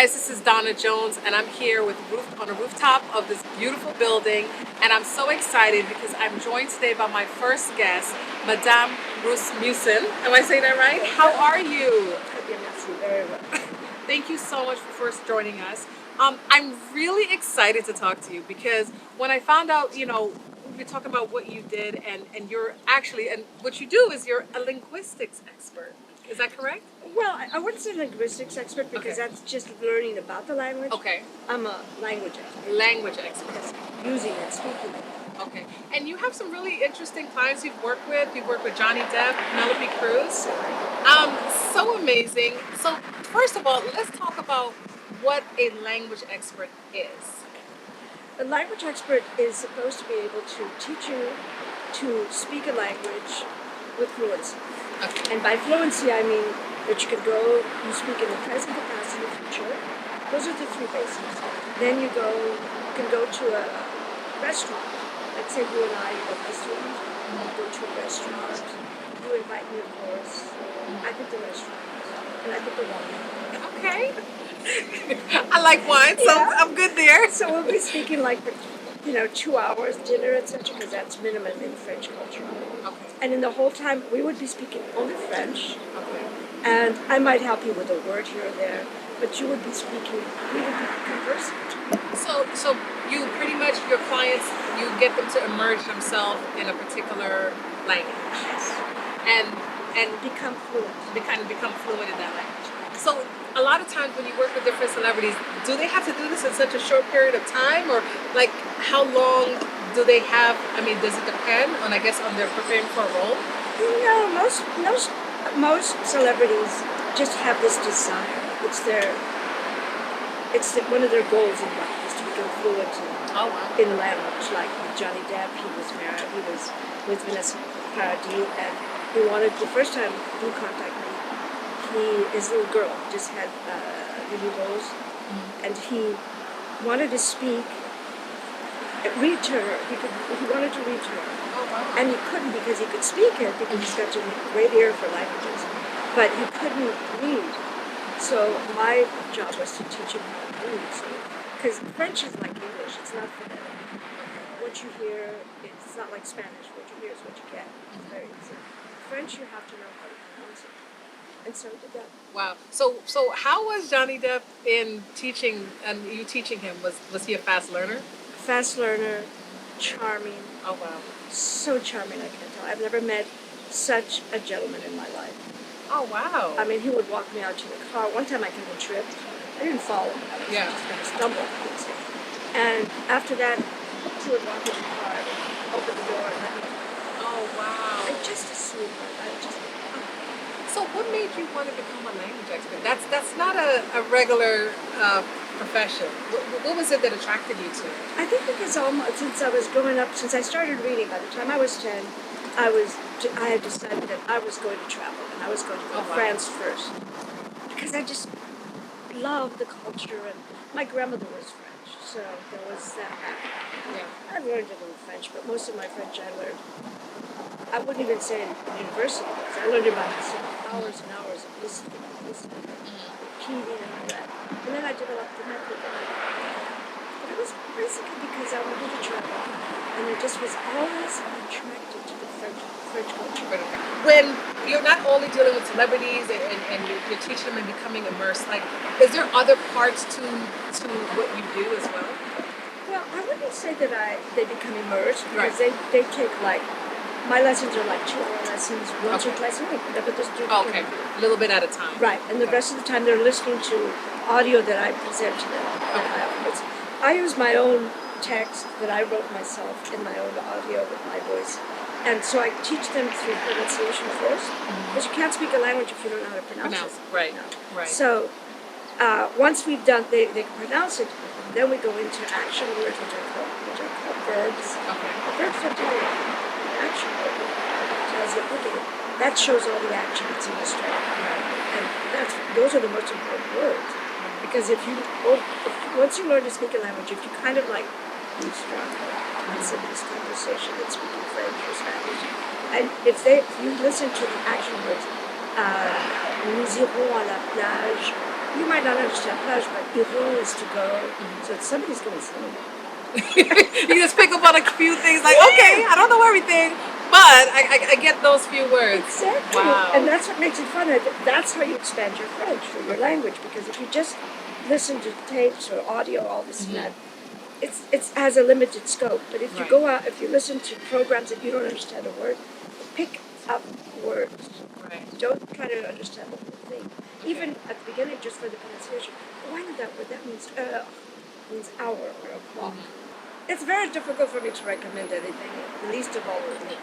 guys, this is Donna Jones, and I'm here with on a rooftop of this beautiful building, and I'm so excited because I'm joined today by my first guest, Madame Rasmussen. Am I saying that right? How are you? Very well. Thank you so much for first joining us. I'm really excited to talk to you because when I found out, we were talking about what you did, and you're actually, and what you do is you're a linguistics expert. Is that correct? Well, I wouldn't say linguistics expert because that's just learning about the language. Okay. I'm a language expert. Language expert. Yes, using it, speaking it. Okay. And you have some really interesting clients you've worked with. You've worked with Johnny Depp, Penelope Cruz. So amazing. So first of all, let's talk about what a language expert is. A language expert is supposed to be able to teach you to speak a language with fluency. Okay. And by fluency, I mean that you speak in the present capacity, future. Those are the three basics. Then you can go to a restaurant. Let's say you and I are my student. You go to a restaurant. You invite me, of course. I pick the restaurant. And I pick the wine. Okay. I like wine, so Yeah. I'm good there. So we'll be speaking like for 2 hours, dinner, etc., because that's minimum in French culture. Okay. And in the whole time, we would be speaking only French. Okay. And I might help you with a word here or there, but we would be conversing. So you pretty much, your clients, you get them to immerse themselves in a particular language. Yes. And Become fluent. become fluent in that language. So a lot of times when you work with different celebrities, do they have to do this in such a short period of time, or like how long do they have? I mean, does it depend on, I guess, on their preparing for a role? No, most celebrities just have this desire. It's one of their goals in life is to become fluent in language. Like with Johnny Depp, he was with Vanessa Paradis, and he wanted the first time he contacted me. His little girl just had Lily Rose, and he wanted to read to her. He wanted to read to her. Oh, wow. And he couldn't because he could speak it because he's got a great ear for languages, but he couldn't read. So my job was to teach him how to read. Because French is like English; it's not phonetic. What you hear, it's not like Spanish. What you hear is what you get. It's very easy. French, you have to know how to pronounce it, and so did that. Wow. So how was Johnny Depp in teaching, and you teaching him? Was he a fast learner? Fast learner, charming. Oh, wow. So charming, I can't tell. I've never met such a gentleman in my life. Oh, wow. I mean, he would walk me out to the car. One time I kind of tripped. I didn't fall. I was just going to stumble. And after that, he would walk me to the car and open the door and let me in. Oh, wow. And just a sweetheart. So what made you want to become a language expert? That's not a regular profession. What was it that attracted you to it? I think because since I was growing up, since I started reading, by the time I was 10, I had decided that I was going to travel, and I was going to go to France first. Because I just loved the culture, and my grandmother was French, so there was that. Yeah. I learned a little French, but most of my French I learned. I wouldn't even say in university, because I learned about hours and hours of listening, repeating and all that. And then I developed the method. But it was basically because I wanted to travel, and I just was always attracted to the French culture. When you're not only dealing with celebrities and you're teaching them and becoming immersed, like, is there other parts to what you do as well? Well, I wouldn't say that they become immersed, because they take my lessons are like 2-hour lessons, once or twice a week. But just do okay, a little bit at a time. Right, and the rest of the time they're listening to audio that I present to them. I use my own text that I wrote myself in my own audio with my voice. And so I teach them through pronunciation first, because you can't speak a language if you don't know how to pronounce it. Right. So once we've done, they can pronounce it, then we go into action words, which are called verbs. Okay. Verbs have to do action word. Tells you, okay, that shows all the action that's in the story. And those are the most important words. Because once you learn to speak a language, if you kind of like eavesdrop on somebody's conversation that's speaking French or Spanish, and if you listen to the action words, nous irons à la plage You might not understand French, but your goal is to go, so somebody's going to sing. You just pick up on a few things like, okay, I don't know everything, but I get those few words. Exactly. Wow. And that's what makes it fun. And that's how you expand your French or your language. Because if you just listen to tapes or audio, all this and that, it has a limited scope. But if you Right. go out, if you listen to programs that you don't understand a word, pick up words. Right. Don't try to understand the whole thing. Even at the beginning, just for the pronunciation. Oh, I know that word. That means hour or o'clock. It's very difficult for me to recommend anything, least of all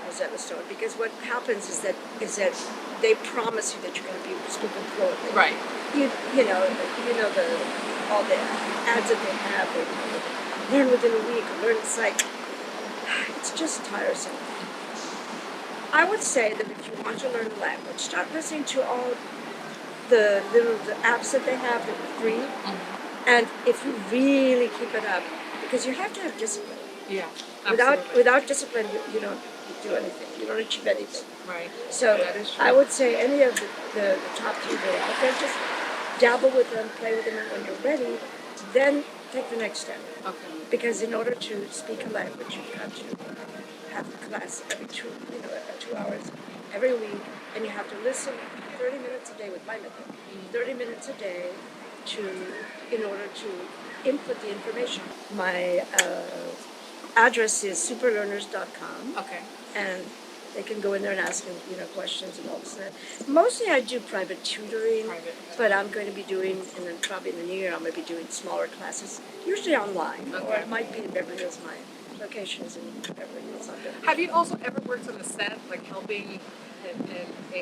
Rosetta Stone, because what happens is that they promise you that you're going to be speaking fluently. Right. You know the all the ads that they have. They learn within a week or learn in sight. It's just tiresome. I would say that if you want to learn a language, start listening to all the apps that they have that are free, and if you really keep it up, because you have to have discipline. Yeah. Absolutely. Without discipline, you don't do anything. You don't achieve anything. Right. So That is true. I would say any of the top three that are out there, just dabble with them, play with them, and when you're ready, then take the next step. Okay. Because in order to speak a language, you've got to have a class every 2 hours every week, and you have to listen 30 minutes a day with my method. 30 minutes a day in order to input the information. My address is superlearners.com. Okay. And they can go in there and ask questions and all this and that. Mostly I do private tutoring, but I'm going to be doing, and then probably in the new year, I'm going to be doing smaller classes, usually online, or it might be in Beverly Hills. My location is in Beverly Hills. Have you also ever worked on the set, like helping an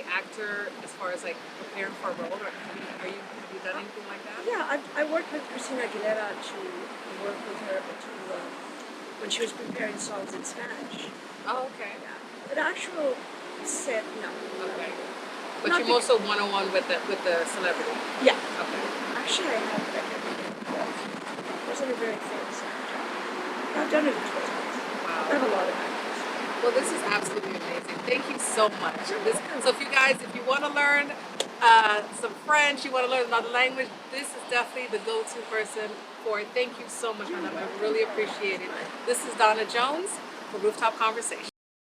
actor as far as like preparing for a role, or have you done anything like that? Yeah, I worked with Christina Aguilera to work with her when she was preparing songs in Spanish. Oh, okay. Yeah. But actual set, no. Okay. But Not you also one-on-one with the celebrity. Yeah. Okay. Actually, I have, but I can't remember. It wasn't a very famous actor. I've done it a couple times. Wow. I have a lot of actors. Well, this is absolutely amazing. Thank you so much. So if you want to learn some French, you want to learn another language, this is definitely the go-to person for it. Thank you so much, madam. I really appreciate it. This is Donna Jones for Rooftop Conversation.